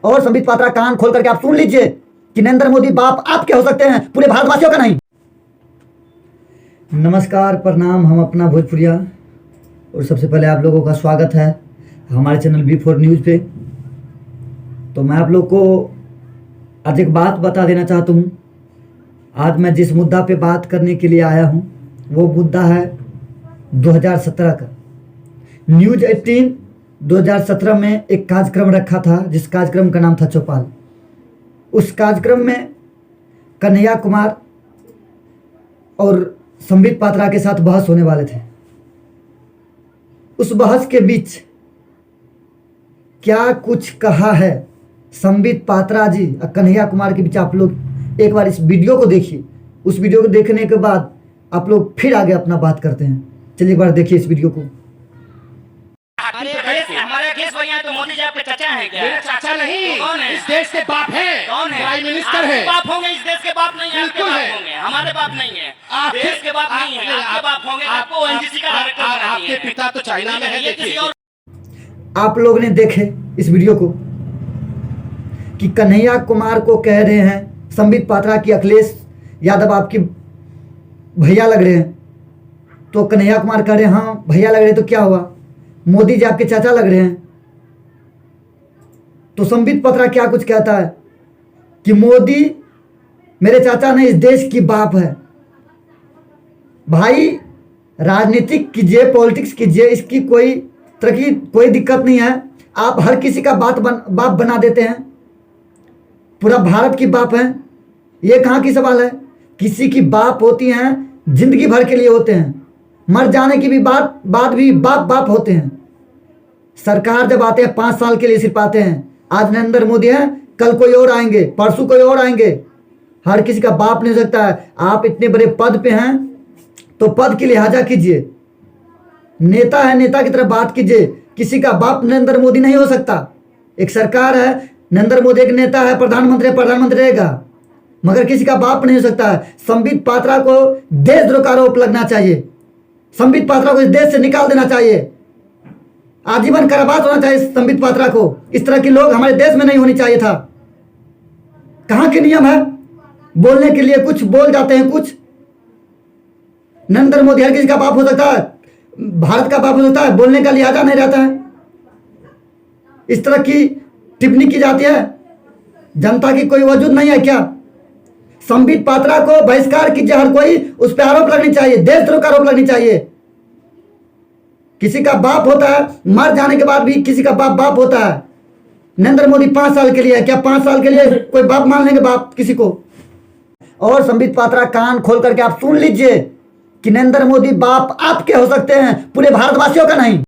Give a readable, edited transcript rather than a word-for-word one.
और संबित पात्रा कान खोल करके आप सुन लीजिए कि नरेंद्र मोदी बाप आपके हो सकते हैं, पूरे भारतवासियों का नहीं। नमस्कार, प्रणाम, हम अपना भोजपुरिया। और सबसे पहले आप लोगों का स्वागत है हमारे चैनल B4 न्यूज़ पे। तो मैं आप लोग को आज एक बात बता देना चाहता हूँ। आज मैं जिस मुद्दा पे बात करने के लिए आया हूँ वो मुद्दा है 2017 का। न्यूज़ 18 2017 में एक कार्यक्रम रखा था जिस कार्यक्रम का नाम था चौपाल। उस कार्यक्रम में कन्हैया कुमार और संबित पात्रा के साथ बहस होने वाले थे। उस बहस के बीच क्या कुछ कहा है संबित पात्रा जी और कन्हैया कुमार के बीच, आप लोग एक बार इस वीडियो को देखिए। उस वीडियो को देखने के बाद आप लोग फिर आगे अपना बात करते हैं। चलिए एक बार देखिए इस वीडियो को। हमारे देश भैया तो मोदी जी आपके चाचा हैं क्या? मेरे चाचा नहीं, कौन है? इस देश के बाप हैं। कौन है? प्राइम मिनिस्टर है। आपके बाप होंगे, इस देश के बाप नहीं है। आपके बिल्कुल बाप है। होंगे, हमारे बाप नहीं है। आपके- देश के बाप नहीं है, आपके बाप होंगे। आपको ONGC का डायरेक्टर बना आपके दिए। पिता तो चाइना में है। ये किसी देखिए और आप लोग ने देखे इस वीडियो को कि कन्हैया कुमार को कह रहे हैं संबित पात्रा की अखिलेश यादव आपकी भैया लग रहे हैं। तो कन्हैया कुमार कह रहे हैं हाँ भैया लग रहे हैं, तो क्या हुआ, मोदी जी आपके चाचा लग रहे हैं। तो संबित पात्रा क्या कुछ कहता है कि मोदी मेरे चाचा नहीं, इस देश की बाप है। भाई राजनीतिक कीजिए, पॉलिटिक्स कीजिए, इसकी कोई तरह की कोई दिक्कत नहीं है। आप हर किसी का बाप बना देते हैं, पूरा भारत की बाप है। ये कहाँ की सवाल है? किसी की बाप होती हैं जिंदगी भर के लिए होते हैं, मर जाने की भी बाद भी बाप होते हैं। सरकार जब आते हैं 5 साल के लिए सिर्फ आते हैं। आज नरेंद्र मोदी हैं, कल कोई और आएंगे, परसों कोई और आएंगे। हर किसी का बाप नहीं हो सकता है। आप इतने बड़े पद पे हैं तो पद की लिहाजा कीजिए। नेता है, नेता की तरह बात कीजिए। किसी का बाप नरेंद्र मोदी नहीं हो सकता। एक सरकार है, नरेंद्र मोदी एक नेता है, प्रधानमंत्री रहेगा, मगर किसी का बाप नहीं हो सकता है। संबित पात्रा को देशद्रोह का आरोप लगना चाहिए। संबित पात्रा को इस देश से निकाल देना चाहिए। आजीवन कारावास होना चाहिए संबित पात्रा को। इस तरह के लोग हमारे देश में नहीं होनी चाहिए था। कहाँ के नियम है? बोलने के लिए कुछ बोल जाते हैं कुछ। नरेंद्र मोदी हर किसी का बाप हो सकता है, भारत का बाप हो सकता है, बोलने का लिहाजा नहीं रहता है। इस तरह की टिप्पणी की जाती है। जनता की कोई वजूद नहीं है क्या? संबित पात्रा को बहिष्कार कीजिए, हर कोई उस पर आरोप लगनी चाहिए, देशद्रोह का आरोप लगनी चाहिए। किसी का बाप होता है, मर जाने के बाद भी किसी का बाप होता है। नरेंद्र मोदी 5 साल के लिए है क्या? 5 साल के लिए कोई बाप मान लेंगे बाप किसी को? और संबित पात्रा कान खोल करके आप सुन लीजिए कि नरेंद्र मोदी बाप आपके हो सकते हैं, पूरे भारतवासियों का नहीं।